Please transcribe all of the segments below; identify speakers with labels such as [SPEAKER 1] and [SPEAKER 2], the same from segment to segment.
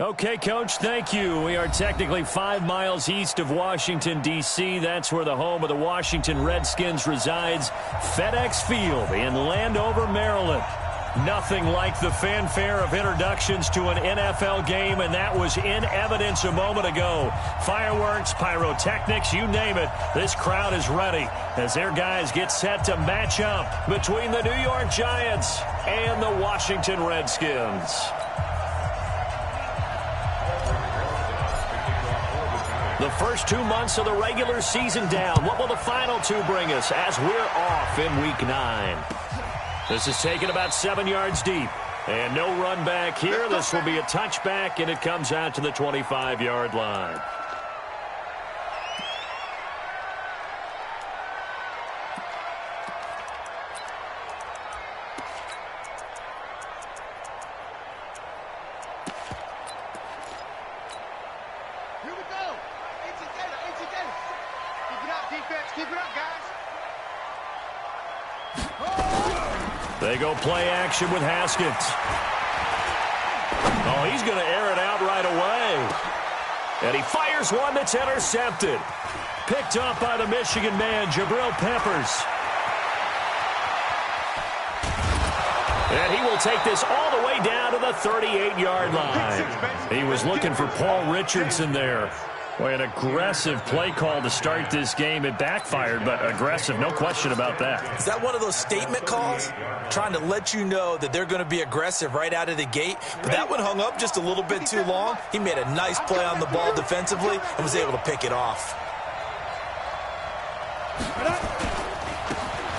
[SPEAKER 1] Okay, Coach, thank you. We are technically 5 miles east of Washington, D.C. That's where the home of the Washington Redskins resides. FedEx Field in Landover, Maryland. Nothing like the fanfare of introductions to an NFL game, and that was in evidence a moment ago. Fireworks, pyrotechnics, you name it. This crowd is ready as their guys get set to match up between the New York Giants and the Washington Redskins. The first 2 months of the regular season down. What will the final 2 bring us as we're off in Week 9? This is taken about 7 yards deep. And no run back here. This will be a touchback, and it comes out to the 25-yard line. They go play action with Haskins. Oh, he's going to air it out right away. And he fires one that's intercepted. Picked up by the Michigan man, Jabril Peppers. And he will take this all the way down to the 38-yard line. He was looking for Paul Richardson there. Boy, an aggressive play call to start this game. It backfired, but aggressive, no question about that.
[SPEAKER 2] Is that one of those statement calls? Trying to let you know that they're going to be aggressive right out of the gate. But that one hung up just a little bit too long. He made a nice play on the ball defensively and was able to pick it off.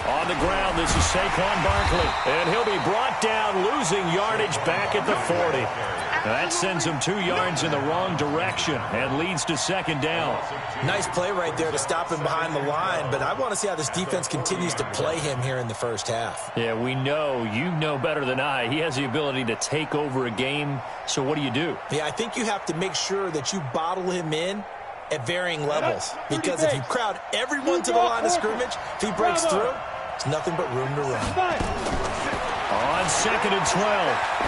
[SPEAKER 1] On the ground, this is Saquon Barkley. And he'll be brought down, losing yardage back at the 40. That sends him 2 yards in the wrong direction and leads to second down.
[SPEAKER 2] Nice play right there to stop him behind the line, but I want to see how this defense continues to play him here in the first half.
[SPEAKER 1] Yeah, we know. You know better than I. He has the ability to take over a game, so what do you do?
[SPEAKER 2] Yeah, I think you have to make sure that you bottle him in at varying levels, because if you crowd everyone to the line of scrimmage, if he breaks through, it's nothing but room to run.
[SPEAKER 1] On 2nd and 12,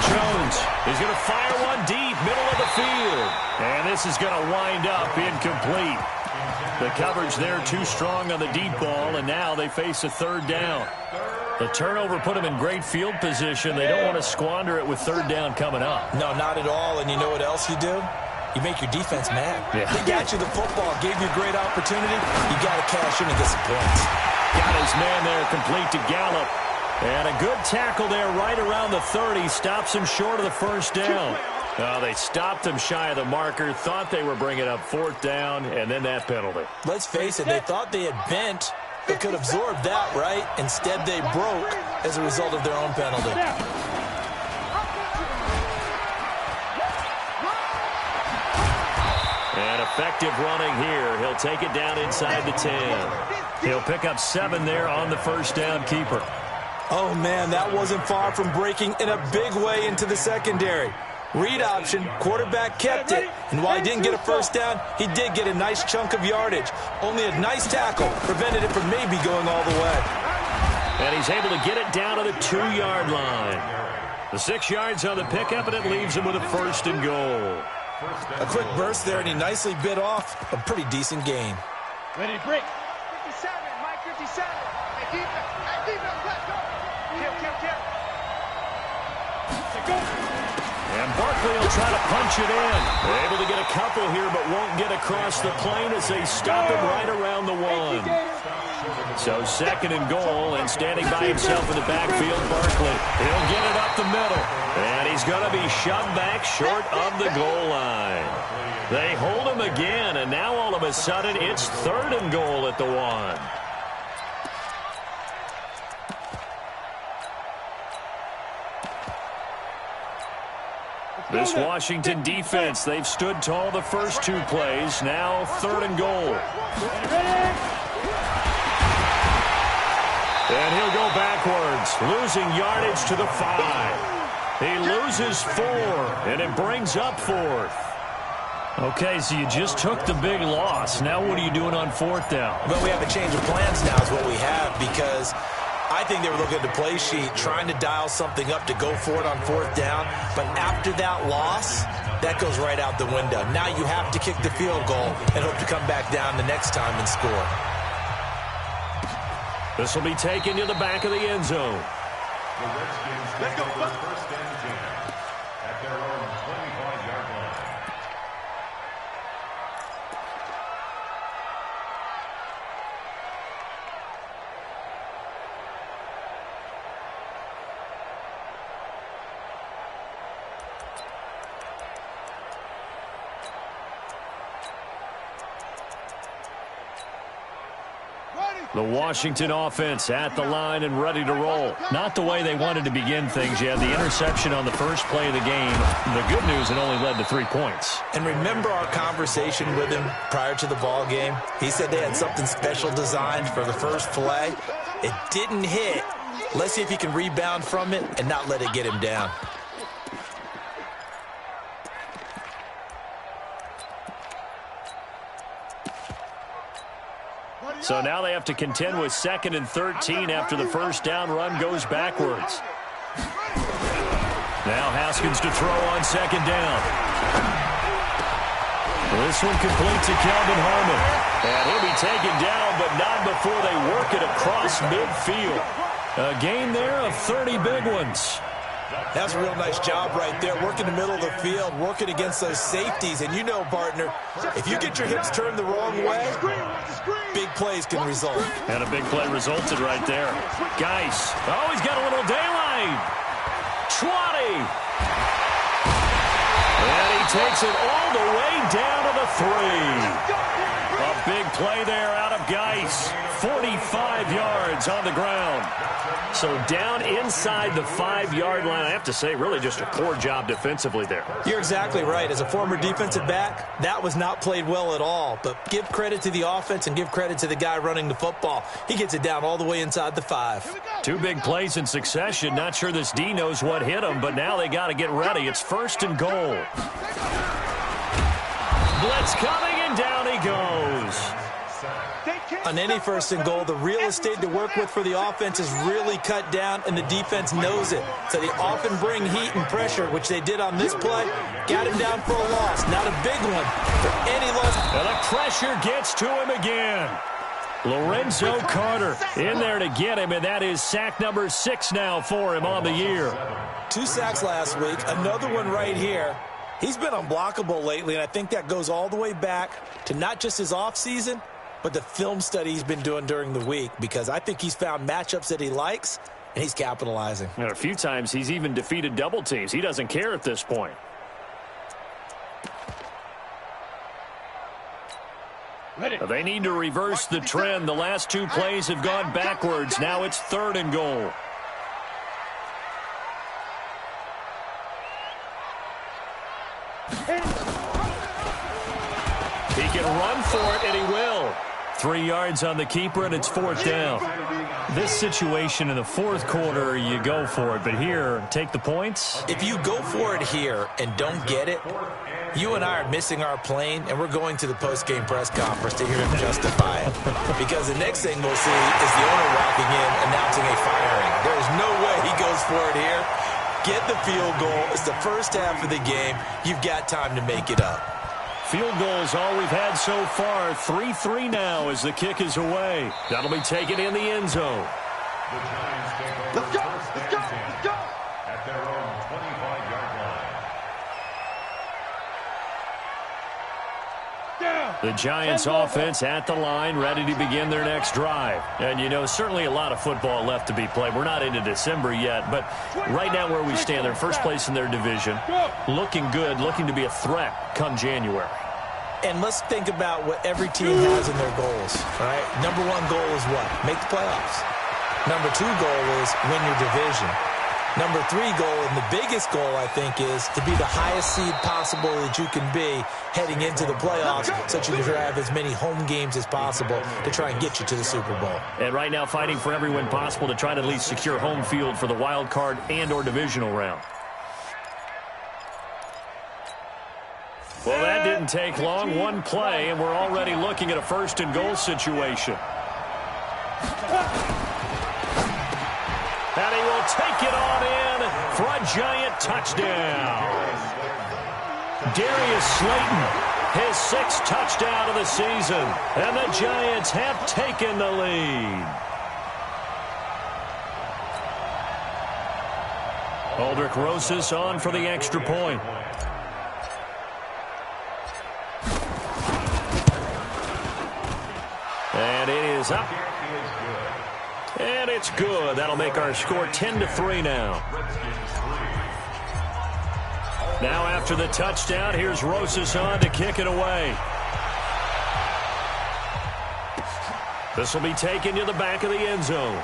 [SPEAKER 1] Jones is going to fire one deep, middle of the field. And this is going to wind up incomplete. The coverage there too strong on the deep ball, and now they face a third down. The turnover put them in great field position. They don't want to squander it with third down coming up.
[SPEAKER 2] No, not at all. And you know what else you do? You make your defense mad.
[SPEAKER 1] Yeah.
[SPEAKER 2] They got you the football, gave you a great opportunity. You got to cash in and get some points.
[SPEAKER 1] Got his man there complete to Gallup. And a good tackle there right around the 30. Stops him short of the first down. They stopped him shy of the marker. Thought they were bringing up 4th down, and then that penalty.
[SPEAKER 2] Let's face it, they thought they had bent but could absorb that, right? Instead, they broke as a result of their own penalty.
[SPEAKER 1] And effective running here. He'll take it down inside the 10. He'll pick up 7 there on the first down keeper.
[SPEAKER 2] Oh, man, that wasn't far from breaking in a big way into the secondary. Read option, quarterback kept it, and while he didn't get a first down, he did get a nice chunk of yardage. Only a nice tackle prevented it from maybe going all the way.
[SPEAKER 1] And he's able to get it down to the 2-yard line. The 6 yards on the pickup, and it leaves him with a 1st and goal.
[SPEAKER 2] A quick burst there, and he nicely bit off a pretty decent gain.
[SPEAKER 3] Ready to break. 57, Mike 57. Hey, defense, let's go. Kill.
[SPEAKER 1] And Barkley will try to punch it in. They're able to get a couple here, but won't get across the plane as they stop him right around the 1. So 2nd and goal, and standing by himself in the backfield, Barkley. He'll get it up the middle. And he's going to be shoved back short of the goal line. They hold him again, and now all of a sudden it's 3rd and goal at the 1. This Washington defense, they've stood tall the first 2 plays. Now 3rd and goal. And he'll go backwards, losing yardage to the 5. He loses 4, and it brings up 4th. Okay, so you just took the big loss. Now what are you doing on 4th down?
[SPEAKER 2] Well, we have a change of plans now is what we have, because I think they were looking at the play sheet, trying to dial something up to go for it on 4th down. But after that loss, that goes right out the window. Now you have to kick the field goal and hope to come back down the next time and score.
[SPEAKER 1] This will be taken to the back of the end zone.
[SPEAKER 4] The Redskins take over 1st and 10 at their own 25-yard line.
[SPEAKER 1] The Washington offense at the line and ready to roll. Not the way they wanted to begin things. You had the interception on the first play of the game. The good news, it only led to 3 points.
[SPEAKER 2] And remember our conversation with him prior to the ball game? He said they had something special designed for the first play. It didn't hit. Let's see if he can rebound from it and not let it get him down.
[SPEAKER 1] So now they have to contend with 2nd and 13 after the first down run goes backwards. Now Haskins to throw on 2nd down. This one complete to Kelvin Harmon. And he'll be taken down, but not before they work it across midfield. A gain there of 30 big ones.
[SPEAKER 2] That's a real nice job right there, working the middle of the field, working against those safeties. And you know, partner, if you get your hips turned the wrong way, big plays can result.
[SPEAKER 1] And a big play resulted right there. Geis. Oh, he's got a little daylight. 20. And he takes it all the way down to the 3. A big play there out of Geis. 45 yards on the ground. So down inside the 5-yard line. I have to say, really just a poor job defensively there.
[SPEAKER 2] You're exactly right. As a former defensive back, that was not played well at all. But give credit to the offense and give credit to the guy running the football. He gets it down all the way inside the 5.
[SPEAKER 1] 2 big plays in succession. Not sure this D knows what hit him, but now they got to get ready. It's 1st and goal. Blitz coming, and down he goes.
[SPEAKER 2] On any 1st and goal, the real estate to work with for the offense is really cut down, and the defense knows it. So they often bring heat and pressure, which they did on this play. Got him down for a loss. Not a big one for any loss.
[SPEAKER 1] And the pressure gets to him again. Lorenzo Carter in there to get him, and that is sack number 6 now for him on the year.
[SPEAKER 2] 2 sacks last week, another one right here. He's been unblockable lately, and I think that goes all the way back to not just his offseason, but the film study he's been doing during the week, because I think he's found matchups that he likes, and he's capitalizing.
[SPEAKER 1] And a few times he's even defeated double teams. He doesn't care at this point. They need to reverse the trend. The last 2 plays have gone backwards. Now it's 3rd and goal. He can run for it, and he will. 3 yards on the keeper, and it's 4th down. This situation in the 4th quarter, you go for it. But here, take the points.
[SPEAKER 2] If you go for it here and don't get it, you and I are missing our plane, and we're going to the post-game press conference to hear him justify it. Because the next thing we'll see is the owner walking in announcing a firing. There's no way he goes for it here. Get the field goal. It's the first half of the game. You've got time to make it up.
[SPEAKER 1] Field goals all we've had so far. 3-3 now as the kick is away. That'll be taken in the end zone.
[SPEAKER 4] The Giants take over
[SPEAKER 3] Let's go.
[SPEAKER 4] 1st
[SPEAKER 3] Let's go.
[SPEAKER 4] and 10
[SPEAKER 3] Let's go.
[SPEAKER 4] at their own 25-yard line.
[SPEAKER 1] The Giants offense at the line, ready to begin their next drive. And, you know, certainly a lot of football left to be played. We're not into December yet, but right now where we stand, they're first place in their division. Looking good, looking to be a threat come January.
[SPEAKER 2] And let's think about what every team has in their goals, right? Number 1 goal is what? Make the playoffs. Number 2 goal is win your division. Number 3 goal, and the biggest goal, I think, is to be the highest seed possible that you can be heading into the playoffs so that you can have as many home games as possible to try and get you to the Super Bowl.
[SPEAKER 1] And right now fighting for every win possible to try to at least secure home field for the wild card and or divisional round. Well, that didn't take long. 1 play, and we're already looking at a 1st and goal situation. it on in for a Giant touchdown. Darius Slayton, his 6th touchdown of the season, and the Giants have taken the lead. Aldrich Rosas on for the extra point. And it is up. And it's good. That'll make our score 10-3 now. Now after the touchdown, here's Rosas on to kick it away. This will be taken to the back of the end zone.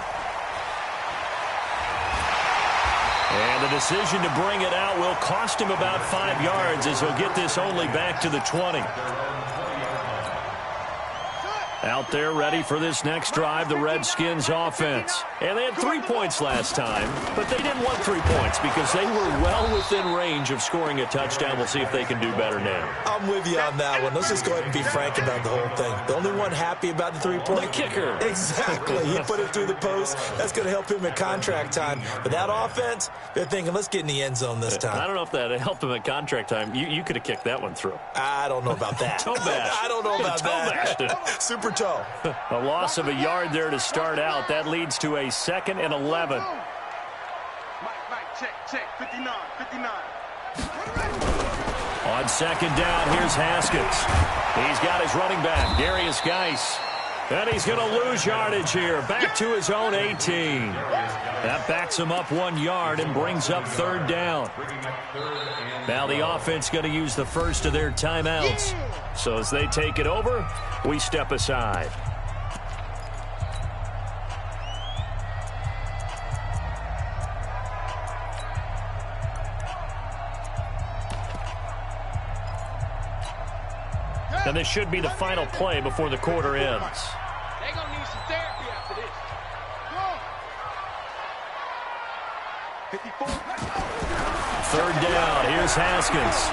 [SPEAKER 1] And the decision to bring it out will cost him about 5 yards as he'll get this only back to the 20. Out there ready for this next drive, the Redskins offense. And they had 3 points last time, but they didn't want 3 points because they were well within range of scoring a touchdown. We'll see if they can do better now.
[SPEAKER 2] I'm with you on that one. Let's just go ahead and be frank about the whole thing. The only one happy about the 3-point?
[SPEAKER 1] The kicker.
[SPEAKER 2] Exactly. He put it through the post. That's going to help him at contract time. But that offense, they're thinking, let's get in the end zone this time.
[SPEAKER 1] I don't know if that helped him at contract time. You could have kicked that one through.
[SPEAKER 2] I don't know about that.
[SPEAKER 1] Toe bash.
[SPEAKER 2] I don't know about that. Super toe.
[SPEAKER 1] A loss of a yard there to start out. That leads to a 2nd and 11.
[SPEAKER 3] Mike, check, 59.
[SPEAKER 1] On 2nd down, here's Haskins. He's got his running back, Darius Geis. And he's going to lose yardage here. Back to his own 18. That backs him up 1 yard and brings up 3rd down. Now the offense going to use the first of their timeouts. So as they take it over, we step aside. And this should be the final play before the quarter ends.
[SPEAKER 3] They're going to need some therapy after this. Go. 54.
[SPEAKER 1] 3rd down. Here's Haskins.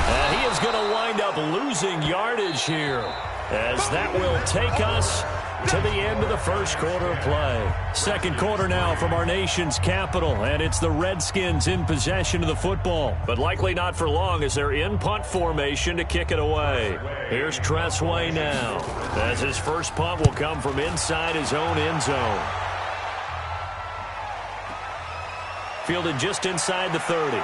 [SPEAKER 1] And he is going to wind up losing yardage here, as that will take us to the end of the first quarter of play. 2nd quarter now from our nation's capital, and it's the Redskins in possession of the football, but likely not for long as they're in punt formation to kick it away. Here's Tressway now, as his first punt will come from inside his own end zone. Fielded just inside the 30.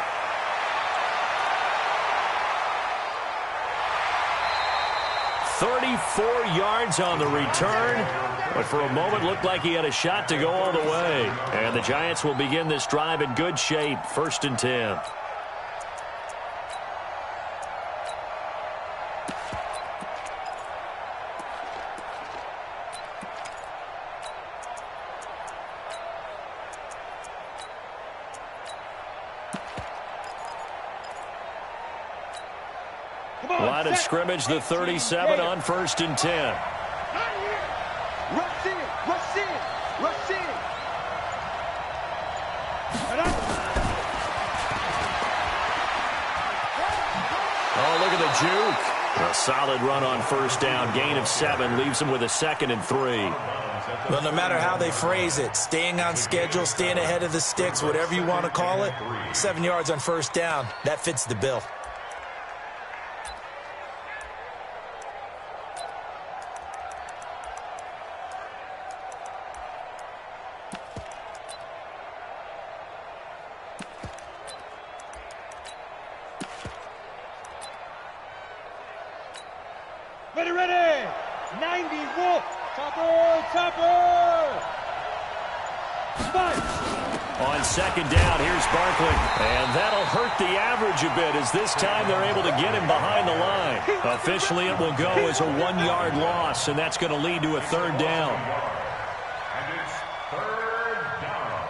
[SPEAKER 1] "34 yards on the return, but for a moment looked like he had a shot to go all the way. And the Giants will begin this drive in good shape, 1st and 10. Line of scrimmage, the 37 on 1st and 10.
[SPEAKER 3] Rush in.
[SPEAKER 1] Oh, look at the juke. A solid run on 1st down. Gain of 7 leaves him with a 2nd and 3.
[SPEAKER 2] Well, no matter how they phrase it, staying on schedule, staying ahead of the sticks, whatever you want to call it, 7 yards on 1st down, that fits the bill.
[SPEAKER 3] Ready. 90 Wolf. Topper.
[SPEAKER 1] On 2nd down, here's Barkley. And that'll hurt the average a bit, as this time they're able to get him behind the line. Officially, it will go as a 1-yard loss, and that's going to lead to a 3rd down.
[SPEAKER 4] And it's 3rd down.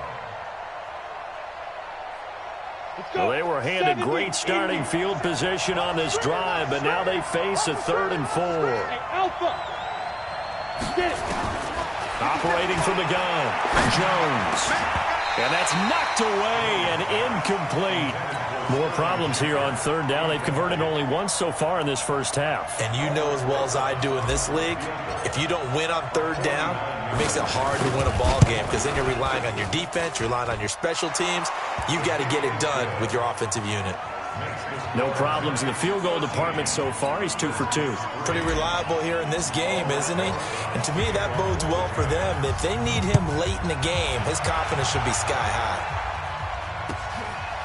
[SPEAKER 1] Well, they were handed great starting field position on this drive, but now they face a 3rd and 4.
[SPEAKER 3] Alpha. Get it.
[SPEAKER 1] Operating from the gun, Jones. And that's knocked away and incomplete. More problems here on third down. They've converted only once so far in this first half.
[SPEAKER 2] And you know as well as I do in this league, if you don't win on third down, it makes it hard to win a ball game because then you're relying on your defense, you're relying on your special teams. You've got to get it done with your offensive unit.
[SPEAKER 1] No problems in the field goal department so far. He's 2 for 2.
[SPEAKER 2] Pretty reliable here in this game, isn't he? And to me, that bodes well for them. If they need him late in the game, his confidence should be sky high.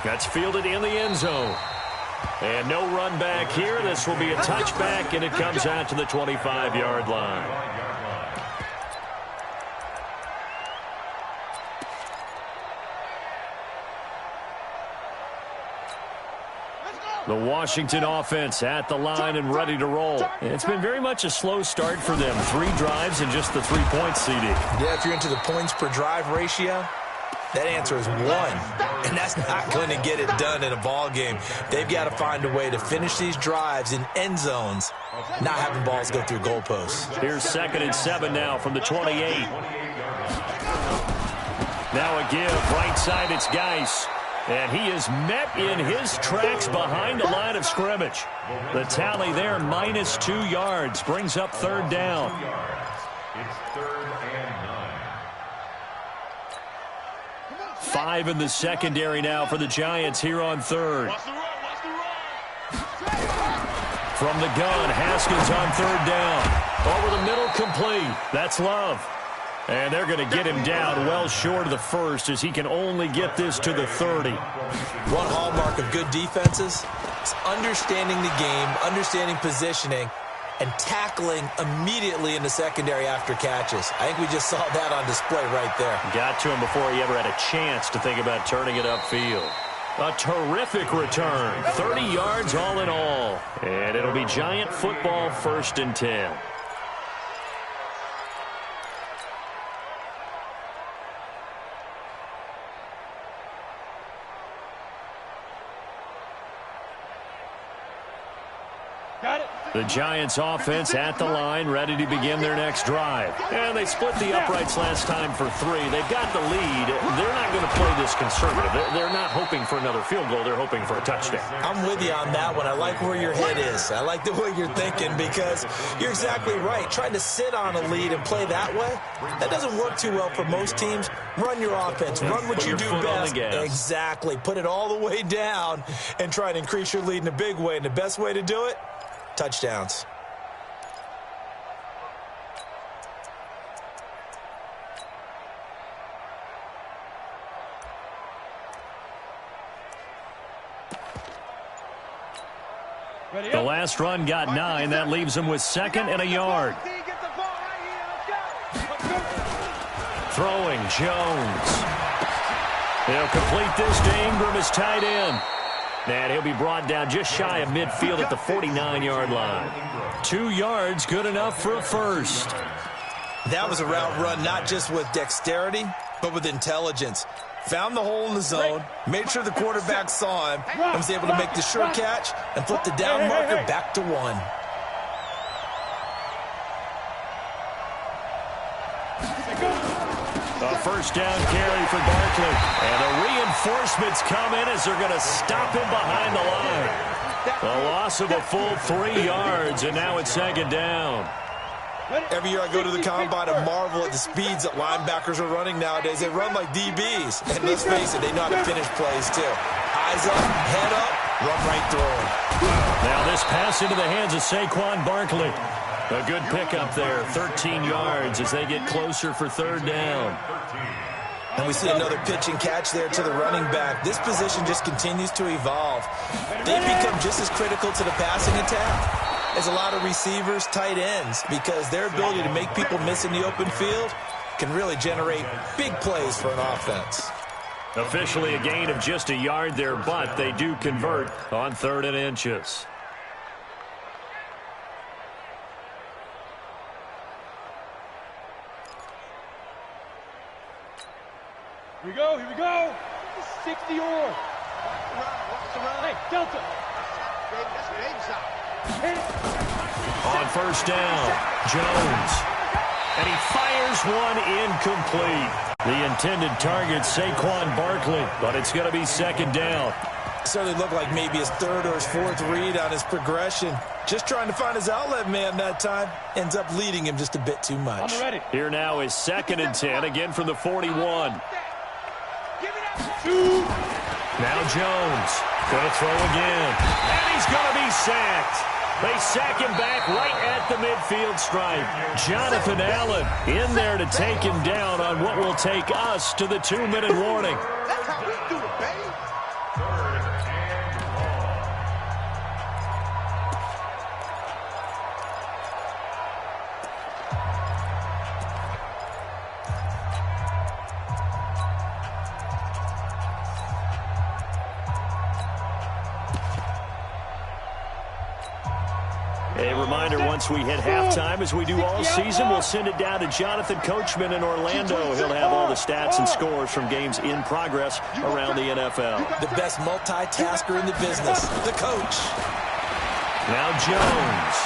[SPEAKER 1] That's fielded in the end zone. And no run back here. This will be a touchback, and it comes out to the 25-yard line. The Washington offense at the line and ready to roll. It's been very much a slow start for them. 3 drives and just the 3 points, CD.
[SPEAKER 2] Yeah, if you're into the points per drive ratio, that answer is 1. And that's not going to get it done in a ball game. They've got to find a way to finish these drives in end zones, not having balls go through goalposts.
[SPEAKER 1] Here's 2nd and 7 now from the 28. Now a give. Right side, it's Geis. And he is met in his tracks behind the line of scrimmage. The tally there, minus 2 yards, brings up third down.
[SPEAKER 4] It's 3rd and 9.
[SPEAKER 1] 5 in the secondary now for the Giants here on third. From the gun, Haskins on third down. Over the middle, complete. That's Love. And they're going to get him down well short of the first as he can only get this to the 30.
[SPEAKER 2] One hallmark of good defenses is understanding the game, understanding positioning, and tackling immediately in the secondary after catches. I think we just saw that on display right there.
[SPEAKER 1] Got to him before he ever had a chance to think about turning it upfield. A terrific return. 30 yards all in all. And it'll be Giant football, 1st and 10. The Giants offense at the line, ready to begin their next drive. And they split the uprights last time for 3. They've got the lead. They're not going to play this conservative. They're not hoping for another field goal. They're hoping for a touchdown.
[SPEAKER 2] I'm with you on that one. I like where your head is. I like the way you're thinking because you're exactly right. Trying to sit on a lead and play that way, that doesn't work too well for most teams. Run your offense. Run what you do best. Exactly. Put it all the way down and try to increase your lead in a big way. And the best way to do it, touchdowns.
[SPEAKER 1] The last run got 9. That leaves him with 2nd and a yard. Throwing, Jones. He'll complete this to Ingram as tight end. And he'll be brought down just shy of midfield at the 49-yard line. 2 yards, good enough for a first.
[SPEAKER 2] That was a route run not just with dexterity, but with intelligence. Found the hole in the zone, made sure the quarterback saw him, and was able to make the sure catch and flip the down marker back to 1.
[SPEAKER 1] A first down carry for Barkley. And the reinforcements come in as they're going to stop him behind the line. A loss of a full 3 yards, and now it's 2nd down.
[SPEAKER 2] Every year I go to the combine and marvel at the speeds that linebackers are running nowadays. They run like DBs. And let's face it, they know how to finish plays too. Eyes up, head up, run right through them.
[SPEAKER 1] Now this pass into the hands of Saquon Barkley. A good pickup there, 13 yards as they get closer for third down.
[SPEAKER 2] And we see another pitch and catch there to the running back. This position just continues to evolve. They've become just as critical to the passing attack as a lot of receivers, tight ends, because their ability to make people miss in the open field can really generate big plays for an offense.
[SPEAKER 1] Officially a gain of just a yard there, but they do convert on 3rd and inches.
[SPEAKER 5] Here we go, here we go. 60 or. Hey, Delta.
[SPEAKER 1] On first down, Jones. And he fires one incomplete. The intended target, Saquon Barkley, but it's going to be second down.
[SPEAKER 2] Certainly looked like maybe his third or his fourth read on his progression. Just trying to find his outlet man that time. Ends up leading him just a bit too much.
[SPEAKER 5] I'm ready.
[SPEAKER 1] Here now is 2nd and 10, again from the 41. Now Jones. Going to throw again. And he's going to be sacked. They sack him back right at the midfield stripe. Jonathan Allen in there to take him down on what will take us to the 2-minute warning.
[SPEAKER 3] That's how we do it, baby.
[SPEAKER 1] A reminder, once we hit halftime, as we do all season, we'll send it down to Jonathan Coachman in Orlando. He'll have all the stats and scores from games in progress around the NFL.
[SPEAKER 2] The best multitasker in the business, the coach.
[SPEAKER 1] Now Jones.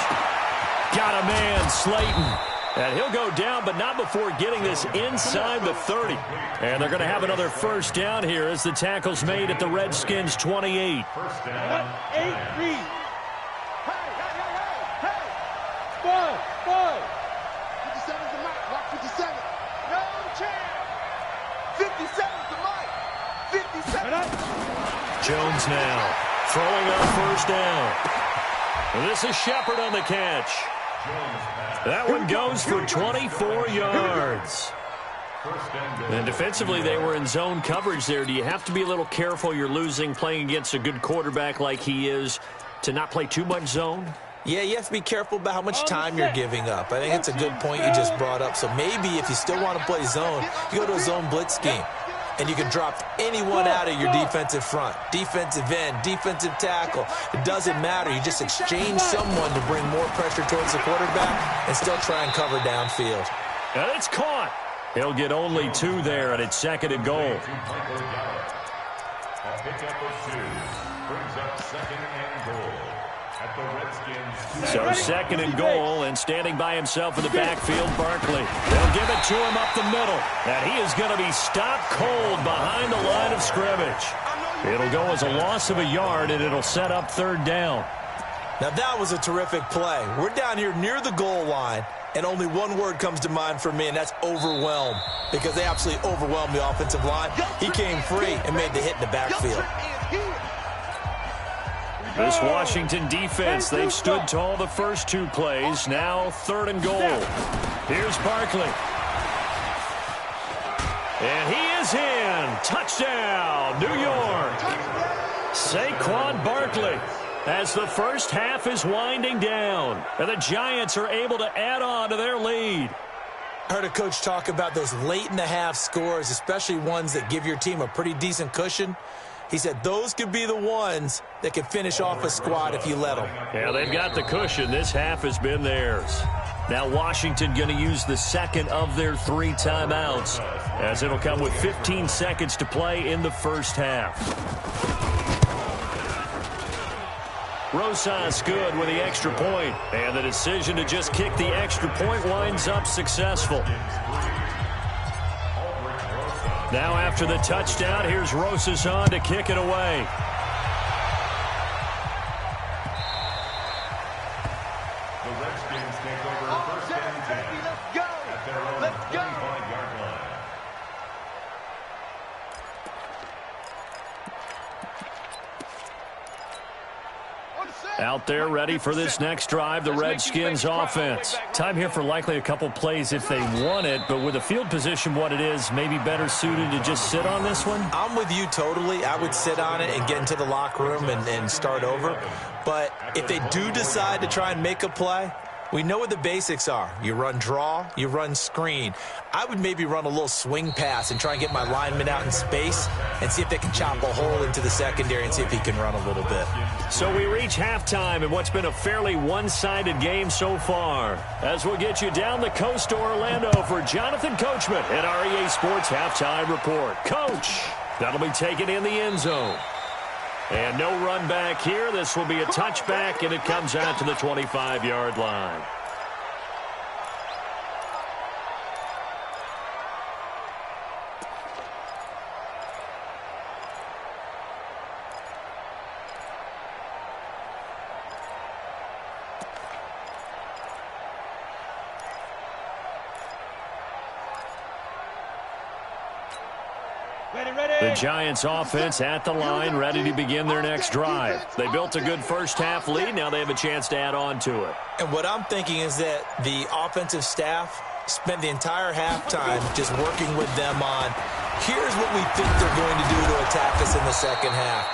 [SPEAKER 1] Got a man, Slayton. And he'll go down, but not before getting this inside the 30. And they're going to have another first down here as the tackle's made at the Redskins 28.
[SPEAKER 4] First down.
[SPEAKER 5] 8-3. Five.
[SPEAKER 3] 57's the mic. Lock 57. No chance. 57's the mic. 57.
[SPEAKER 1] Jones now throwing on first down. And this is Shepard on the catch. That one goes for 24 yards. And defensively, they were in zone coverage there. Do you have to be a little careful? You're losing playing against a good quarterback like he is to not play too much zone?
[SPEAKER 2] Yeah, you have to be careful about how much time you're giving up. I think it's a good point you just brought up. So maybe if you still want to play zone, you go to a zone blitz scheme. And you can drop anyone out of your defensive front, defensive end, defensive tackle. It doesn't matter. You just exchange someone to bring more pressure towards the quarterback and still try and cover downfield.
[SPEAKER 1] And it's caught. He'll get only 2 there, and it's 2nd and goal.
[SPEAKER 4] A pickup of 2 brings up 2nd and goal at the Redskins.
[SPEAKER 1] So 2nd and goal, and standing by himself in the backfield, Barkley. They'll give it to him up the middle, and he is going to be stopped cold behind the line of scrimmage. It'll go as a loss of a yard, and it'll set up 3rd down.
[SPEAKER 2] Now that was a terrific play. We're down here near the goal line, and only one word comes to mind for me, and that's overwhelm, because they absolutely overwhelmed the offensive line. He came free and made the hit in the backfield.
[SPEAKER 1] This Washington defense, they've stood tall the first 2 plays. Now 3rd and goal. Here's Barkley. And he is in. Touchdown, New York. Saquon Barkley as the first half is winding down. And the Giants are able to add on to their lead.
[SPEAKER 2] I heard a coach talk about those late-in-the-half scores, especially ones that give your team a pretty decent cushion. He said those could be the ones that can finish off a squad if you let them.
[SPEAKER 1] Yeah, they've got the cushion. This half has been theirs. Now Washington going to use the 2nd of their 3 timeouts, as it'll come with 15 seconds to play in the first half. Rosas good with the extra point, and the decision to just kick the extra point winds up successful. Now after the touchdown, here's Rosas on to kick it away.
[SPEAKER 4] The Redskins take over first and 10
[SPEAKER 3] Let's go.
[SPEAKER 4] at their own
[SPEAKER 3] Let's go.
[SPEAKER 4] 25-yard line.
[SPEAKER 1] Out there ready for this next drive, the Redskins offense. Time here for likely a couple plays if they want it, but with the field position what it is, maybe better suited to just sit on this one?
[SPEAKER 2] I'm with you totally. I would sit on it and get into the locker room and start over. But if they do decide to try and make a play, we know what the basics are. You run draw, you run screen. I would maybe run a little swing pass and try and get my lineman out in space and see if they can chop a hole into the secondary and see if he can run a little bit.
[SPEAKER 1] So we reach halftime in what's been a fairly one-sided game so far. As we'll get you down the coast to Orlando for Jonathan Coachman at REA Sports Halftime Report. Coach, that'll be taken in the end zone. And no run back here. This will be a touchback, and it comes out to the 25-yard line. The Giants offense at the line, ready to begin their next drive. They built a good first-half lead. Now they have a chance to add on to it.
[SPEAKER 2] And what I'm thinking is that the offensive staff spent the entire halftime just working with them on, here's what we think they're going to do to attack us in the second half.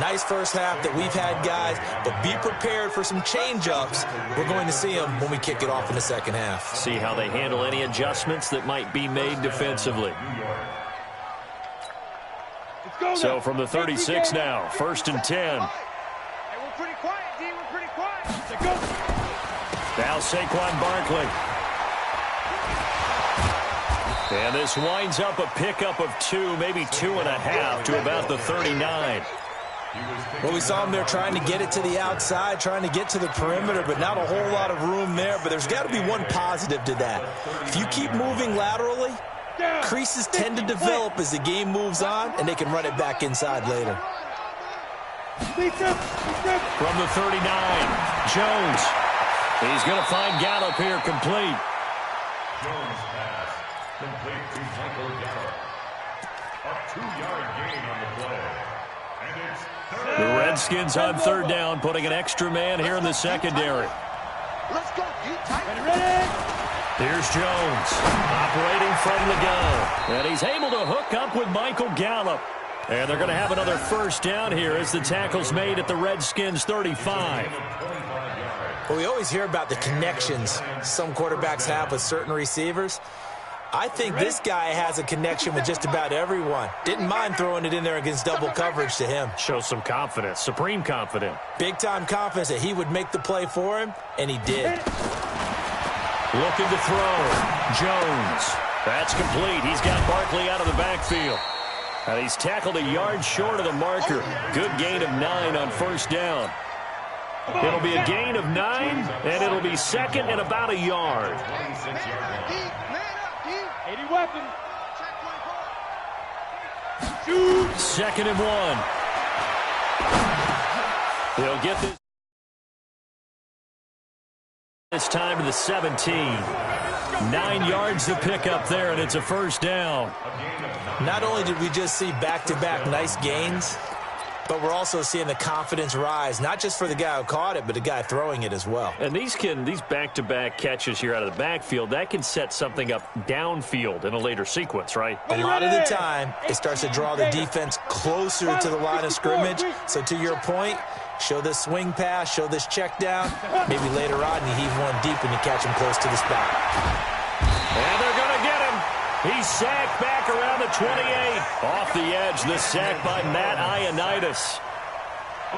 [SPEAKER 2] Nice first half that we've had, guys, but be prepared for some change-ups. We're going to see them when we kick it off in the second half.
[SPEAKER 1] See how they handle any adjustments that might be made defensively. So from the 36 now, 1st and 10.
[SPEAKER 3] Hey, we're pretty quiet, D. We're pretty quiet.
[SPEAKER 1] Now Saquon Barkley. And this winds up a pickup of 2, maybe 2.5 to about the 39.
[SPEAKER 2] Well, we saw him there trying to get it to the outside, trying to get to the perimeter, but not a whole lot of room there. But there's got to be one positive to that. If you keep moving laterally, creases tend to develop as the game moves on, and they can run it back inside later.
[SPEAKER 1] From the 39, Jones. He's going to find Gallup here complete.
[SPEAKER 4] Jones pass. Complete to Michael Gallup. A 2-yard gain on the play. And it's third.
[SPEAKER 1] The Redskins on 3rd down, putting an extra man here in the secondary.
[SPEAKER 3] Let's go, D. Tight.
[SPEAKER 1] Here's Jones, operating from the gun. And he's able to hook up with Michael Gallup. And they're going to have another first down here as the tackle's made at the Redskins 35.
[SPEAKER 2] Well, we always hear about the connections some quarterbacks have with certain receivers. I think this guy has a connection with just about everyone. Didn't mind throwing it in there against double coverage to him.
[SPEAKER 1] Shows some confidence, supreme confidence.
[SPEAKER 2] Big-time confidence that he would make the play for him, and he did.
[SPEAKER 1] Looking to throw. Jones. That's complete. He's got Barkley out of the backfield. And he's tackled a yard short of the marker. Good gain of 9 on 1st down. It'll be a gain of 9, and it'll be 2nd and about a yard.
[SPEAKER 5] 80 weapon.
[SPEAKER 1] 2nd and 1. He'll get this time to the 17. 9 yards to pick up there, and it's a first down.
[SPEAKER 2] Not only did we just see back-to-back nice gains, but we're also seeing the confidence rise, not just for the guy who caught it, but the guy throwing it as well.
[SPEAKER 1] And these back-to-back catches here out of the backfield, that can set something up downfield in a later sequence, right?
[SPEAKER 2] A lot of the time, it starts to draw the defense closer to the line of scrimmage. So to your point, show this swing pass, show this check down. Maybe later on you heave one deep and you catch him close to the spot.
[SPEAKER 1] And they're going to get him. He's sacked back around the 28. Off the edge, the sack by Matt Ioannidis.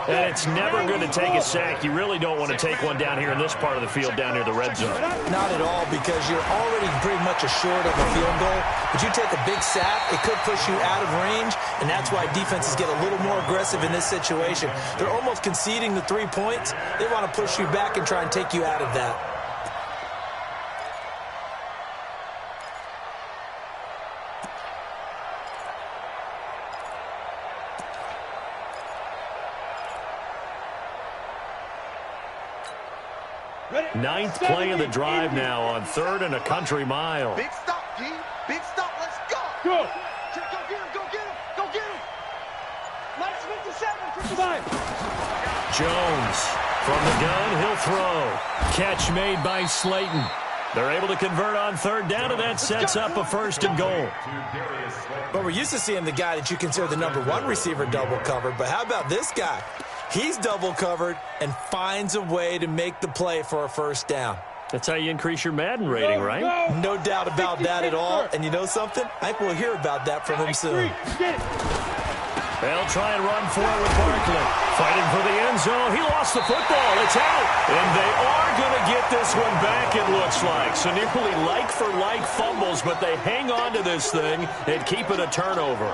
[SPEAKER 1] And it's never going to take a sack. You really don't want to take one down here in this part of the field down near the red zone.
[SPEAKER 2] Not at all, because you're already pretty much assured of a field goal. But you take a big sack, it could push you out of range, and that's why defenses get a little more aggressive in this situation. They're almost conceding the 3 points. They want to push you back and try and take you out of that.
[SPEAKER 1] Ninth play of the drive now on 3rd and a country mile.
[SPEAKER 3] Big stop, D. Big stop. Let's go.
[SPEAKER 5] Go.
[SPEAKER 3] Go get him. Go get him. Go get him. Minus 57. 55.
[SPEAKER 1] Jones from the gun. He'll throw. Catch made by Slayton. They're able to convert on 3rd down, and that sets up a 1st and goal.
[SPEAKER 2] But we're used to seeing the guy that you consider the #1 receiver double covered. But how about this guy? He's double covered and finds a way to make the play for a 1st down.
[SPEAKER 1] That's how you increase your Madden rating, right?
[SPEAKER 2] No doubt about that at all. And you know something? I think we'll hear about that from him soon.
[SPEAKER 1] They'll try and run for it with Barkley. Fighting for the end zone. He lost the football. It's out. And they are going to get this one back, it looks like. So nearly like-for-like fumbles, but they hang on to this thing and keep it a turnover.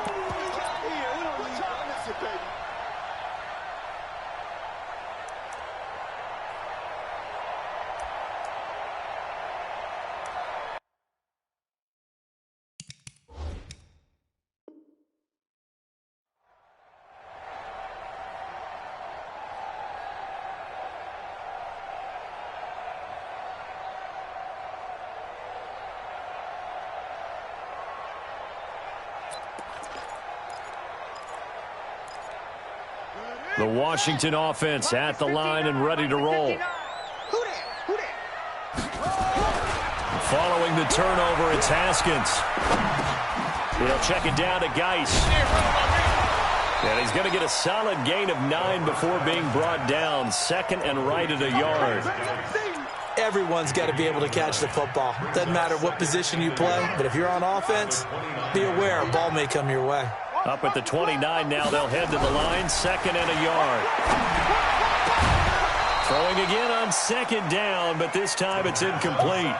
[SPEAKER 1] The Washington offense at the line and ready to roll. Following the turnover, it's Haskins. He'll check it down to Geis. And he's going to get a solid gain of 9 before being brought down. Second and right at a yard.
[SPEAKER 2] Everyone's got to be able to catch the football. Doesn't matter what position you play, but if you're on offense, be aware a ball may come your way.
[SPEAKER 1] Up at the 29 now, they'll head to the line. Second and a yard. Throwing again on second down, but this time it's incomplete.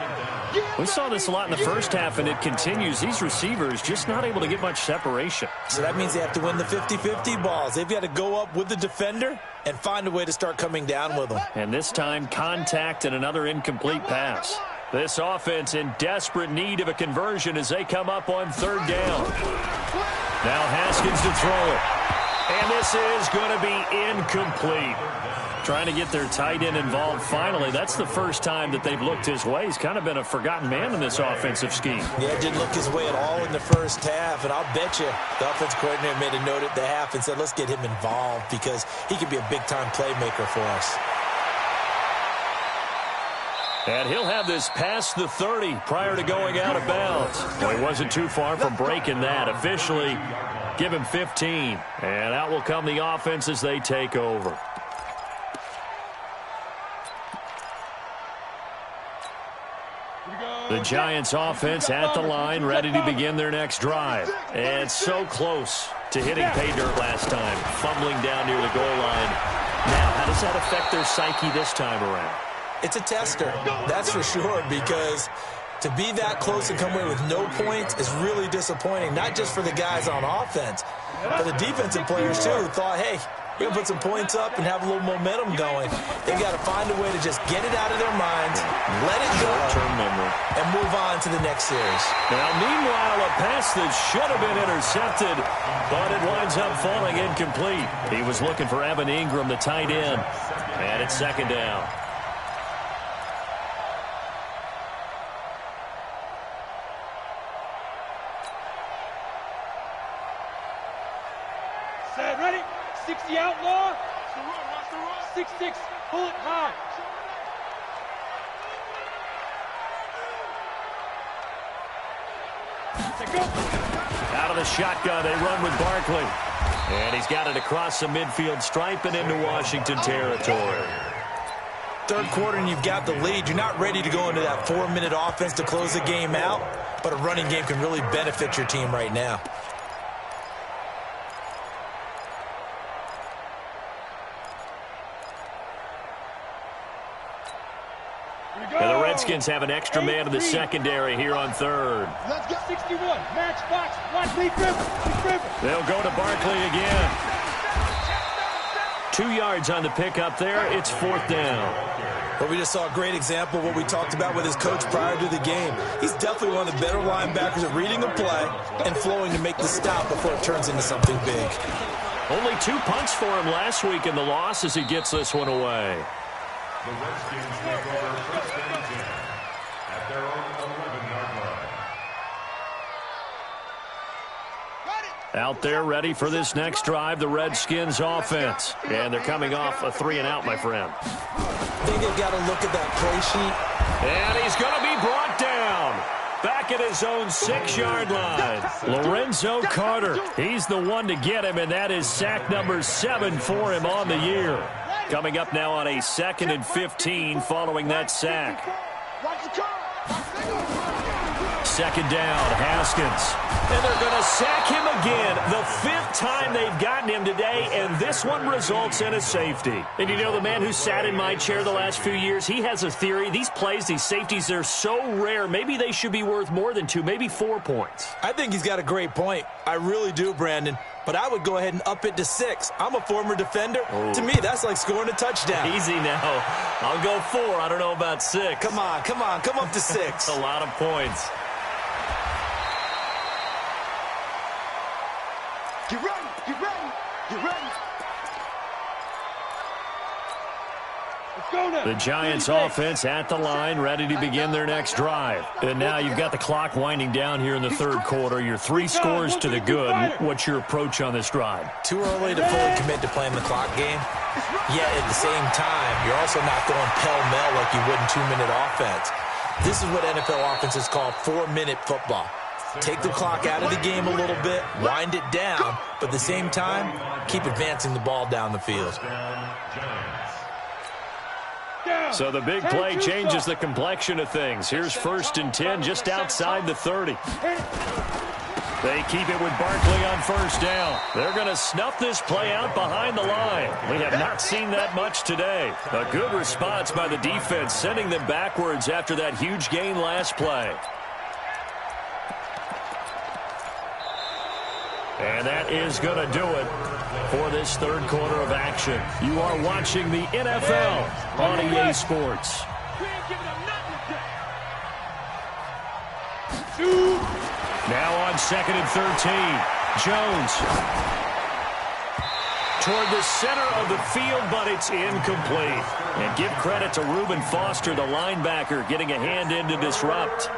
[SPEAKER 1] We saw this a lot in the first half, and it continues. These receivers just not able to get much separation.
[SPEAKER 2] So that means they have to win the 50-50 balls. They've got to go up with the defender and find a way to start coming down with them.
[SPEAKER 1] And this time, contact and another incomplete pass. This offense in desperate need of a conversion as they come up on third down. Now Haskins to throw it. And this is going to be incomplete. Trying to get their tight end involved finally. That's the first time that they've looked his way. He's kind of been a forgotten man in this offensive scheme.
[SPEAKER 2] Yeah, didn't look his way at all in the first half. And I'll bet you the offense coordinator made a note at the half and said, let's get him involved because he could be a big-time playmaker for us.
[SPEAKER 1] And he'll have this past the 30 prior to going out of bounds. Well, he wasn't too far from breaking that. Officially, give him 15. And out will come the offense as they take over. The Giants offense at the line, ready to begin their next drive. And so close to hitting pay dirt last time, fumbling down near the goal line. Now, how does that affect their psyche this time around?
[SPEAKER 2] It's a tester, that's for sure, because to be that close and come away with no points is really disappointing, not just for the guys on offense, but the defensive players, too, who thought, hey, we're going to put some points up and have a little momentum going. They've got to find a way to just get it out of their minds, let it go, and move on to the next series.
[SPEAKER 1] Now, meanwhile, a pass that should have been intercepted, but it winds up falling incomplete. He was looking for Evan Ingram, the tight end, and it's second down.
[SPEAKER 5] Set, ready? 60 outlaw. 6-6, pull it high.
[SPEAKER 1] Out of the shotgun, they run with Barkley. And he's got it across the midfield stripe and into Washington territory.
[SPEAKER 2] Third quarter and you've got the lead. You're not ready to go into that 4-minute offense to close the game out, but a running game can really benefit your team right now.
[SPEAKER 1] And the Redskins have an extra man in the secondary here on third.
[SPEAKER 5] Let's get 61. Match box. Watch Lee Griffin.
[SPEAKER 1] They'll go to Barkley again. 2 yards on the pickup there. It's fourth down.
[SPEAKER 2] Well, we just saw a great example of what we talked about with his coach prior to the game. He's definitely one of the better linebackers at reading a play and flowing to make the stop before it turns into something big.
[SPEAKER 1] Only 2 punts for him last week in the loss as he gets this one away.
[SPEAKER 4] The Redskins take over first and 10 at their own 11-yard line.
[SPEAKER 1] Out there ready for this next drive, the Redskins offense. And they're coming off a 3-and-out, my friend.
[SPEAKER 2] I think they've got to look at that play sheet.
[SPEAKER 1] And he's going to be brought down. Back at his own 6-yard line. Lorenzo Carter. He's the one to get him, and that is sack number 7 for him on the year. Coming up now on a 2nd and 15 following that sack. Second down, Haskins. And they're going to sack him again. The 5th time they've gotten him today, and this one results in a safety. And you know, the man who sat in my chair the last few years, he has a theory. These plays, these safeties, they're so rare. Maybe they should be worth more than 2, maybe 4 points.
[SPEAKER 2] I think he's got a great point. I really do, Brandon. But I would go ahead and up it to 6. I'm a former defender.
[SPEAKER 1] Oh.
[SPEAKER 2] To me, that's like scoring a touchdown.
[SPEAKER 1] Easy now. I'll go 4. I don't know about 6.
[SPEAKER 2] Come on. Come up to 6.
[SPEAKER 1] That's a lot of points.
[SPEAKER 3] Get ready.
[SPEAKER 1] The Giants offense at the line, ready to begin their next drive. And now you've got the clock winding down here in the third quarter. You're 3 scores to the good. What's your approach on this drive?
[SPEAKER 2] Too early to fully commit to playing the clock game. Yet at the same time, you're also not going pell-mell like you would in 2-minute offense. This is what NFL offenses call 4-minute football. Take the clock out of the game a little bit, wind it down, but at the same time, keep advancing the ball down the field.
[SPEAKER 1] So the big play changes the complexion of things. Here's 1st and 10 just outside the 30. They keep it with Barkley on 1st down. They're going to snuff this play out behind the line. We have not seen that much today. A good response by the defense, sending them backwards after that huge gain last play. And that is going to do it for this third quarter of action. You are watching the NFL on EA Sports. Now on 2nd and 13. Jones. Toward the center of the field, but it's incomplete. And give credit to Reuben Foster, the linebacker, getting a hand in to disrupt.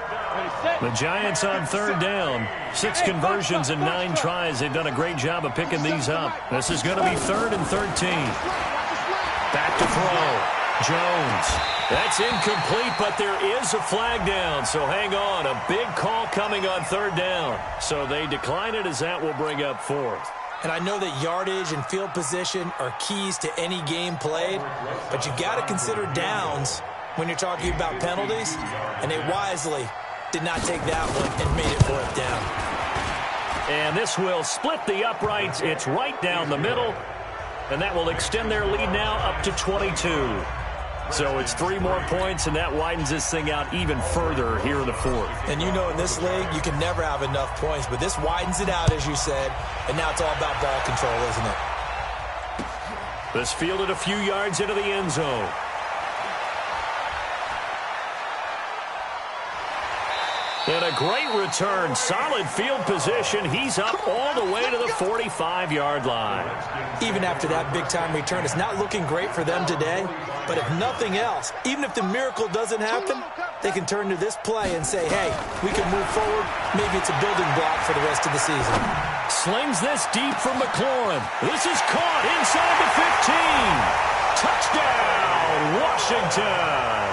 [SPEAKER 1] The Giants on 3rd down. 6 conversions and 9 tries. They've done a great job of picking these up. This is going to be 3rd and 13. Back to throw. Jones. That's incomplete, but there is a flag down. So hang on. A big call coming on 3rd down. So they decline it as that will bring up 4th.
[SPEAKER 2] And I know that yardage and field position are keys to any game played, but you got to consider downs when you're talking about penalties, and they wisely did not take that one and made it 4th down.
[SPEAKER 1] And this will split the uprights. It's right down the middle, and that will extend their lead now up to 22. So it's 3 more points, and that widens this thing out even further here in the 4th.
[SPEAKER 2] And you know in this league, you can never have enough points, but this widens it out, as you said, and now it's all about ball control, isn't it?
[SPEAKER 1] This fielded a few yards into the end zone. And a great return. Solid field position. He's up all the way to the 45-yard line.
[SPEAKER 2] Even after that big-time return, it's not looking great for them today. But if nothing else, even if the miracle doesn't happen, they can turn to this play and say, hey, we can move forward. Maybe it's a building block for the rest of the season.
[SPEAKER 1] Slings this deep from McLaurin. This is caught inside the 15. Touchdown, Washington.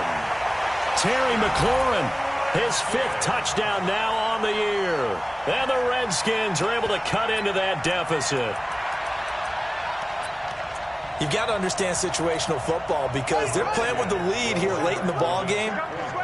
[SPEAKER 1] Terry McLaurin. His 5th touchdown now on the year. And the Redskins are able to cut into that deficit.
[SPEAKER 2] You've got to understand situational football because they're playing with the lead here late in the ball game.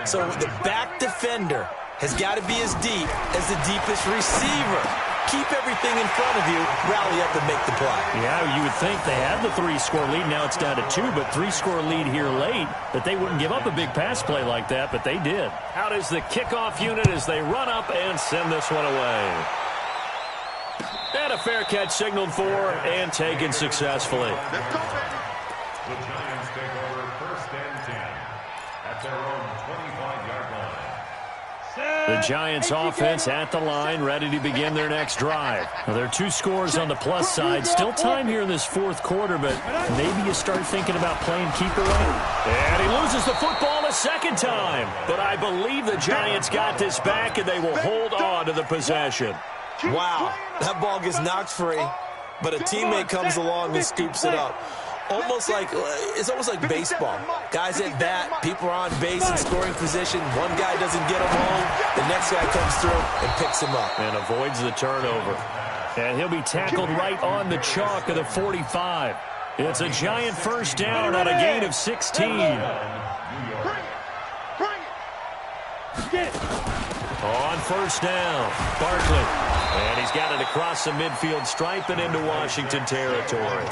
[SPEAKER 2] So the back defender has got to be as deep as the deepest receiver. Keep everything in front of you, rally up and make the play.
[SPEAKER 1] Yeah, you would think they had the 3-score lead. Now it's down to 2, but 3-score lead here late, that they wouldn't give up a big pass play like that, but they did. Out is the kickoff unit as they run up and send this one away. And a fair catch signaled for and taken successfully.
[SPEAKER 4] The Giants take over 1st and 10 at their own 25-yard line.
[SPEAKER 1] The Giants offense at the line, ready to begin their next drive. Now, there are 2 scores on the plus side. Still time here in this 4th quarter, but maybe you start thinking about playing keeper right. And he loses the football a 2nd time. But I believe the Giants got this back, and they will hold on to the possession.
[SPEAKER 2] Wow, that ball gets knocked free, but a teammate comes along and scoops it up. It's almost like baseball. Guys at bat, people are on base in scoring position. One guy doesn't get him home. The next guy comes through and picks him up.
[SPEAKER 1] And avoids the turnover. And he'll be tackled right on the chalk of the 45. It's a Giant 1st down on a gain of 16. On 1st down, Barkley. And he's got it across the midfield stripe and into Washington territory.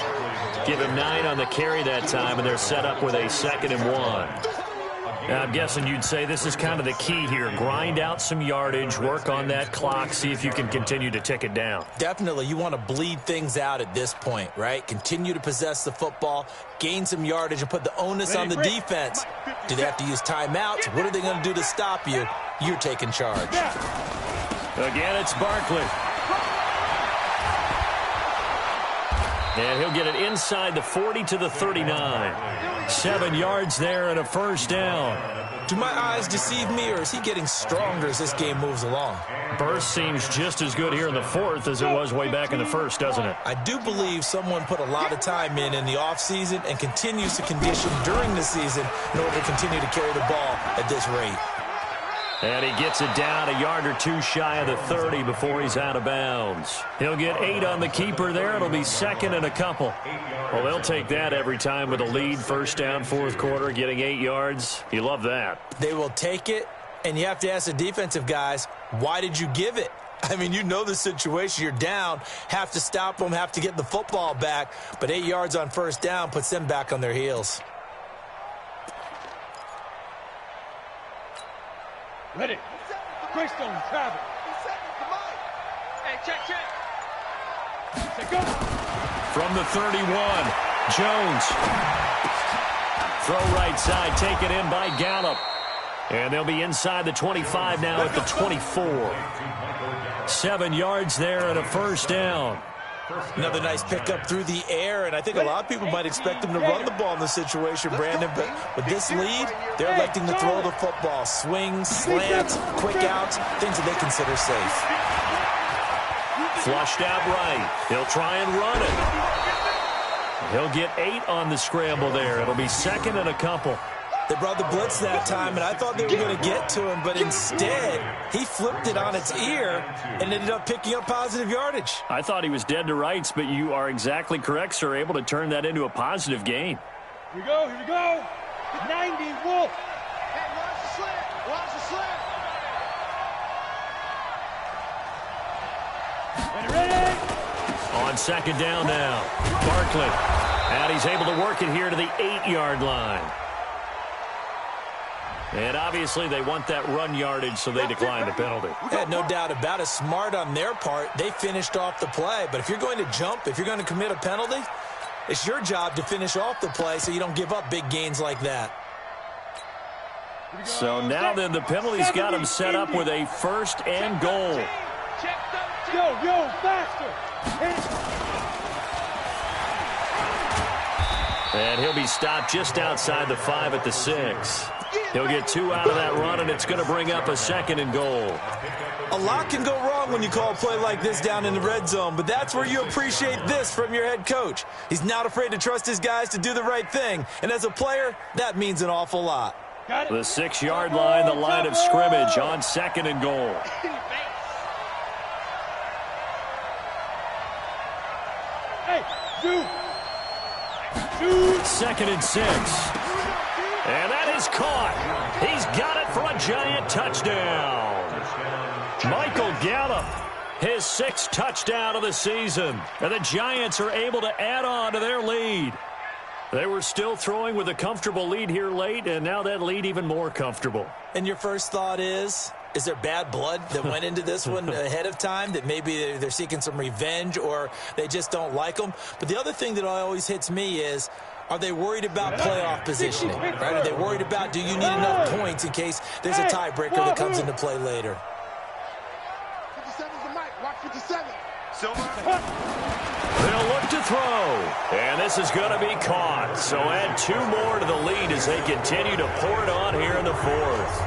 [SPEAKER 1] Give him 9 on the carry that time, and they're set up with a 2nd and 1. Now, I'm guessing you'd say this is kind of the key here. Grind out some yardage, work on that clock, see if you can continue to tick it down.
[SPEAKER 2] Definitely. You want to bleed things out at this point, right? Continue to possess the football, gain some yardage, and put the onus on the defense. Do they have to use timeouts? What are they going to do to stop you? You're taking charge. Again,
[SPEAKER 1] it's Barkley. And he'll get it inside the 40 to the 39. 7 yards there and a first down.
[SPEAKER 2] Do my eyes deceive me, or is he getting stronger as this game moves along?
[SPEAKER 1] Burst seems just as good here in the fourth as it was way back in the first, doesn't it?
[SPEAKER 2] I do believe someone put a lot of time in the offseason and continues to condition during the season in order to continue to carry the ball at this rate.
[SPEAKER 1] And he gets it down a yard or two shy of the 30 before he's out of bounds. He'll get 8 on the keeper there. It'll be second and a couple. Well, they'll take that every time with a lead. First down, fourth quarter, getting 8 yards. You love that.
[SPEAKER 2] They will take it, and you have to ask the defensive guys, why did you give it? I mean, you know the situation. You're down, have to stop them, have to get the football back. But 8 yards on first down puts them back on their heels.
[SPEAKER 5] Ready. Quick stone, travel.
[SPEAKER 3] Hey, check.
[SPEAKER 5] Say go.
[SPEAKER 1] From the 31, Jones. Throw right side, taken in by Gallup. And they'll be inside the 25 now at the 24. 7 yards there and a first down.
[SPEAKER 2] Another nice pickup through the air, and I think a lot of people might expect them to run the ball in this situation, Brandon, but with this lead, they're electing to throw the football. Swings, slants, quick outs, things that they consider safe.
[SPEAKER 1] Flushed out right. He'll try and run it. He'll get 8 on the scramble there. It'll be second and a couple.
[SPEAKER 2] They brought the blitz that time, and I thought they were going to get to him, but instead, he flipped it on its ear and ended up picking up positive yardage.
[SPEAKER 1] I thought he was dead to rights, but you are exactly correct, sir, able to turn that into a positive gain.
[SPEAKER 5] Here we go. 90, Wolf.
[SPEAKER 3] Hey, watch the slant.
[SPEAKER 5] Ready.
[SPEAKER 1] On second down now, Barkley. And he's able to work it here to the 8-yard line. And obviously they want that run yardage, so they decline the penalty.
[SPEAKER 2] Yeah, no doubt about it. Smart on their part. They finished off the play. But if you're going to jump, if you're going to commit a penalty, it's your job to finish off the play so you don't give up big gains like that.
[SPEAKER 1] So now then the penalty's got him set up with a first and goal.
[SPEAKER 5] Yo, faster.
[SPEAKER 1] And he'll be stopped just outside the 5 at the 6. He'll get 2 out of that run, and it's going to bring up a second and goal.
[SPEAKER 2] A lot can go wrong when you call a play like this down in the red zone, but that's where you appreciate this from your head coach. He's not afraid to trust his guys to do the right thing, and as a player, that means an awful lot.
[SPEAKER 1] The 6-yard line, the line of scrimmage on second and goal.
[SPEAKER 5] Hey, do.
[SPEAKER 1] Second and 6. And that is caught. He's got it for a giant touchdown. Michael Gallup, his 6th touchdown of the season. And the Giants are able to add on to their lead. They were still throwing with a comfortable lead here late, and now that lead even more comfortable.
[SPEAKER 2] And your first thought is there bad blood that went into this one ahead of time, that maybe they're seeking some revenge or they just don't like them? But the other thing that always hits me is, are they worried about playoff positioning? Right? Are they worried about, do you need enough points in case there's a tiebreaker that comes into play later?
[SPEAKER 3] 57's the mic. Watch 57.
[SPEAKER 1] They'll look to throw. And this is going to be caught. So add 2 more to the lead as they continue to pour it on here in the 4th.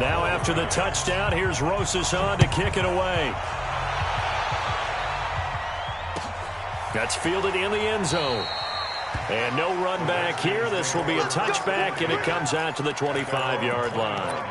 [SPEAKER 1] Now after the touchdown, here's Rosas on to kick it away. That's fielded in the end zone. And no run back here. This will be a touchback, and it comes out to the 25-yard line.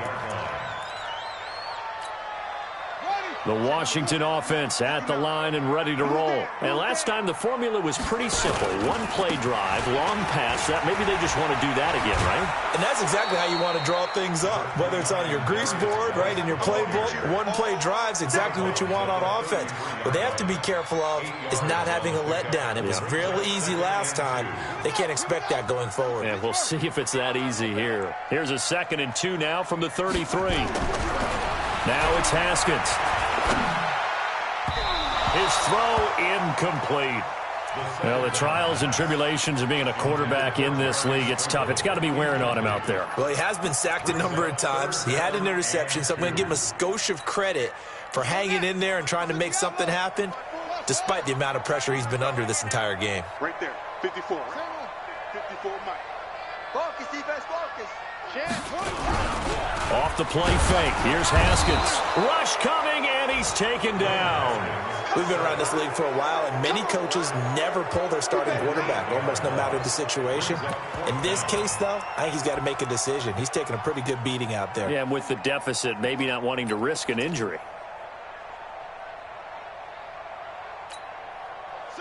[SPEAKER 1] The Washington offense at the line and ready to roll. And last time the formula was pretty simple. 1 play drive, long pass. That maybe they just want to do that again, right?
[SPEAKER 2] And that's exactly how you want to draw things up. Whether it's on your grease board, right, in your playbook, 1 play drive's exactly what you want on offense. What they have to be careful of is not having a letdown. It was real easy last time. They can't expect that going forward.
[SPEAKER 1] And we'll see if it's that easy here. Here's a 2nd and 2 now from the 33. Now it's Haskins. His throw incomplete. Well, the trials and tribulations of being a quarterback in this league, it's tough. It's got to be wearing on him out there.
[SPEAKER 2] Well, he has been sacked a number of times. He had an interception, so I'm going to give him a skosh of credit for hanging in there and trying to make something happen, despite the amount of pressure he's been under this entire game.
[SPEAKER 5] Right there, 54. 54, Mike.
[SPEAKER 3] Focus, defense, focus.
[SPEAKER 1] Off the play fake. Here's Haskins. Rush coming, and he's taken down.
[SPEAKER 2] We've been around this league for a while, and many coaches never pull their starting quarterback, almost no matter the situation. In this case, though, I think he's got to make a decision. He's taking a pretty good beating out there.
[SPEAKER 1] Yeah, and with the deficit, maybe not wanting to risk an injury.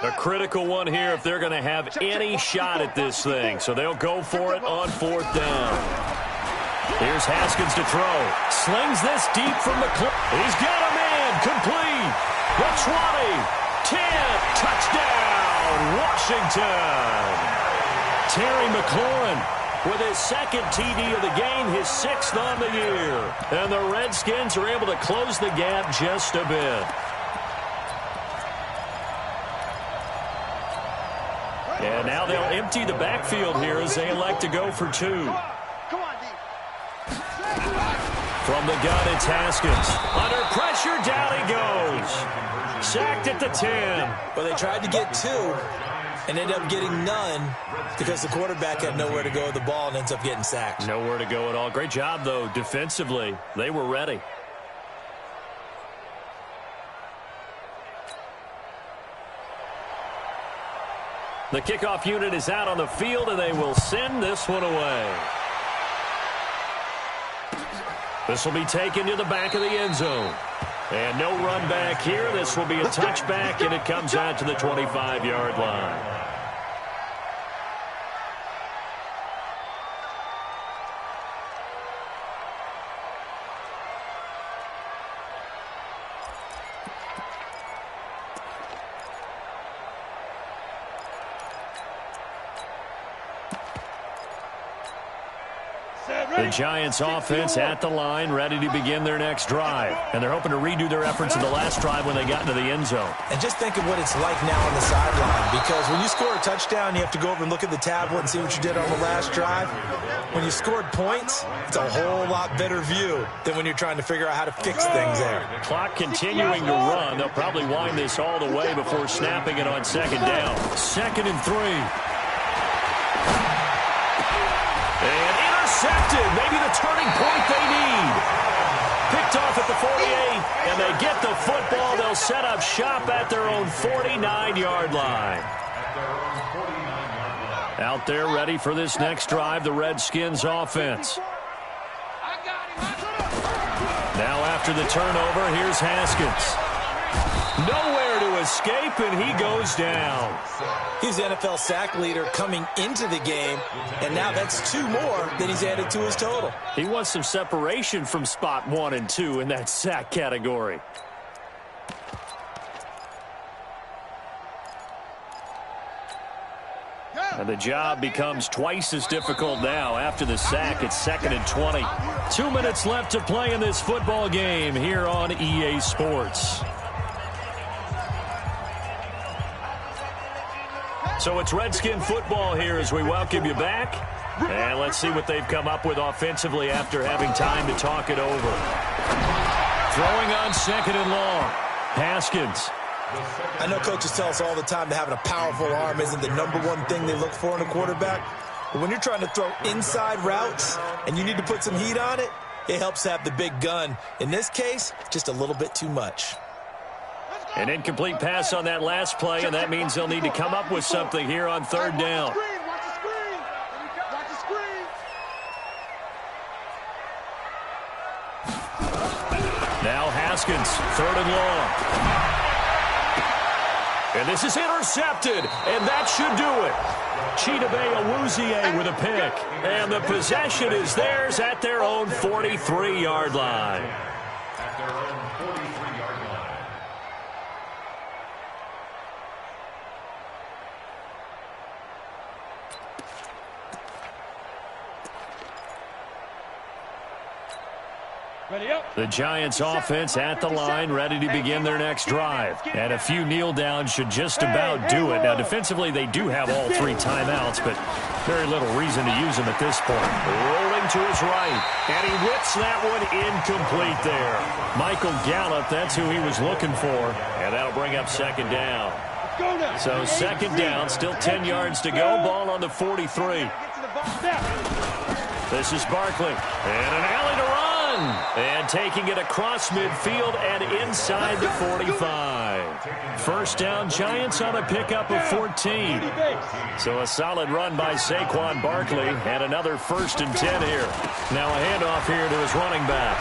[SPEAKER 1] A critical one here if they're going to have any shot at this thing. So they'll go for it on 4th down. Here's Haskins to throw. Slings this deep from the clip. He's got a man. Complete. The 20. 10. Touchdown. Washington. Terry McLaurin with his second TD of the game, his 6th on the year. And the Redskins are able to close the gap just a bit. And now they'll empty the backfield here as they elect to go for 2.
[SPEAKER 3] Come on, D.
[SPEAKER 1] From the gun, it's Haskins. Under pressure, down he goes. Sacked at the 10.
[SPEAKER 2] Well, they tried to get 2 and ended up getting none because the quarterback had nowhere to go with the ball and ends up getting sacked.
[SPEAKER 1] Nowhere to go at all. Great job, though, defensively. They were ready. The kickoff unit is out on the field, and they will send this one away. This will be taken to the back of the end zone. And no run back here. This will be a touchback, and it comes out to the 25-yard line. The Giants offense at the line, ready to begin their next drive. And they're hoping to redo their efforts in the last drive when they got into the end zone.
[SPEAKER 2] And just think of what it's like now on the sideline, because when you score a touchdown, you have to go over and look at the tablet and see what you did on the last drive. When you scored points, it's a whole lot better view than when you're trying to figure out how to fix things there.
[SPEAKER 1] Clock continuing to run. They'll probably wind this all the way before snapping it on 2nd down. 2nd and 3. And intercepted. Maybe the turning point they need. Picked off at the 48, and they get the football. They'll set up shop at their own 49-yard line. Out there ready for this next drive, the Redskins offense. Now after the turnover, here's Haskins. Nowhere to escape, and he goes down.
[SPEAKER 2] He's the NFL sack leader coming into the game, and now that's 2 more than he's added to his total.
[SPEAKER 1] He wants some separation from spot 1 and 2 in that sack category. And the job becomes twice as difficult now. After the sack, it's 2nd and 20. 2 minutes left to play in this football game here on EA Sports. So it's Redskin football here as we welcome you back. And let's see what they've come up with offensively after having time to talk it over. Throwing on 2nd and long. Haskins.
[SPEAKER 2] I know coaches tell us all the time that having a powerful arm isn't the #1 thing they look for in a quarterback. But when you're trying to throw inside routes and you need to put some heat on it, it helps have the big gun. In this case, just a little bit too much.
[SPEAKER 1] An incomplete pass on that last play, and that means they'll need to come up with something here on 3rd down.
[SPEAKER 3] Watch the screen. Watch the screen.
[SPEAKER 1] Now Haskins, 3rd and long. And this is intercepted, and that should do it. Chidobe Awuzie with a pick. And the possession is theirs at their own 43-yard line.
[SPEAKER 4] At their own 43-yard line.
[SPEAKER 5] Ready up.
[SPEAKER 1] The Giants offense at the line, ready to begin their next drive. And a few kneel downs should just about do it. Now, defensively, they do have all 3 timeouts, but very little reason to use them at this point. Rolling to his right, and he whips that one incomplete there. Michael Gallup, that's who he was looking for, and that'll bring up second down. So second down, still 10 yards to go, ball on the 43. This is Barkley, and an alley to run. And taking it across midfield and inside the 45. First down, Giants on a pickup of 14. So a solid run by Saquon Barkley, and another 1st and 10 here. Now a handoff here to his running back.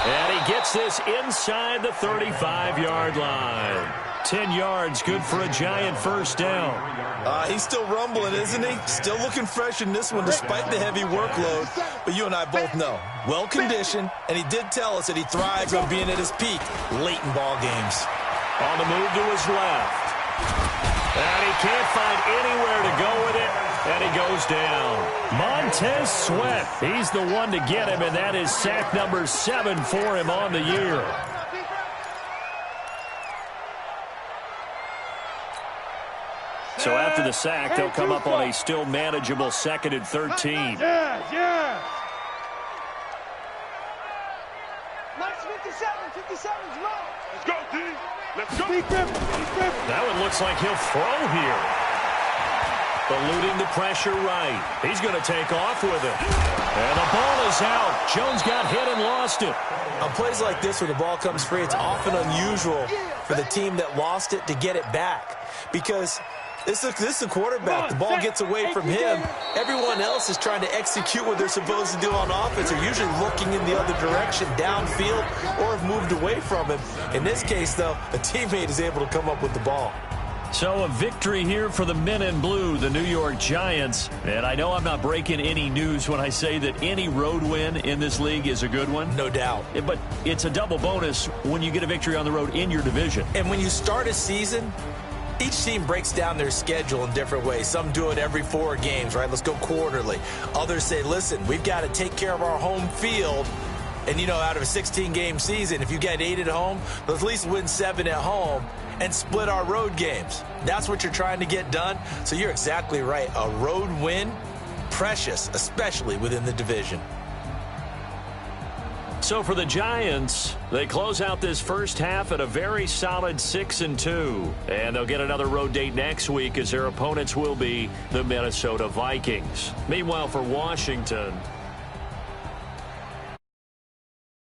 [SPEAKER 1] And he gets this inside the 35-yard line. 10 yards, good for a Giant first down.
[SPEAKER 2] He's still rumbling, isn't he? Still looking fresh in this one despite the heavy workload. But you and I both know, well-conditioned, and he did tell us that he thrives on being at his peak late in ball games.
[SPEAKER 1] On the move to his left. And he can't find anywhere to go with it, and he goes down. Montez Sweat, he's the one to get him, and that is sack number 7 for him on the year. So after the sack, they'll come up on a still manageable 2nd and 13.
[SPEAKER 5] Yeah.
[SPEAKER 3] Nice 57's low.
[SPEAKER 5] Let's go, D. Let's go.
[SPEAKER 1] That one looks like he'll throw here. Eluding the pressure right. He's going to take off with it. And the ball is out. Jones got hit and lost it.
[SPEAKER 2] On plays like this where the ball comes free, it's often unusual for the team that lost it to get it back. Because this is a quarterback. The ball gets away from him. Everyone else is trying to execute what they're supposed to do on offense. They're usually looking in the other direction, downfield, or have moved away from him. In this case, though, a teammate is able to come up with the ball.
[SPEAKER 1] So a victory here for the men in blue, the New York Giants. And I know I'm not breaking any news when I say that any road win in this league is a good one.
[SPEAKER 2] No doubt.
[SPEAKER 1] But it's a double bonus when you get a victory on the road in your division.
[SPEAKER 2] And when you start a season, each team breaks down their schedule in different ways. Some do it every 4 games, right? Let's go quarterly. Others say, listen, we've got to take care of our home field. And, you know, out of a 16-game season, if you get 8 at home, let's at least win 7 at home and split our road games. That's what you're trying to get done. So you're exactly right. A road win, precious, especially within the division.
[SPEAKER 1] So for the Giants, they close out this first half at a very solid 6-2. And they'll get another road date next week as their opponents will be the Minnesota Vikings. Meanwhile, for Washington,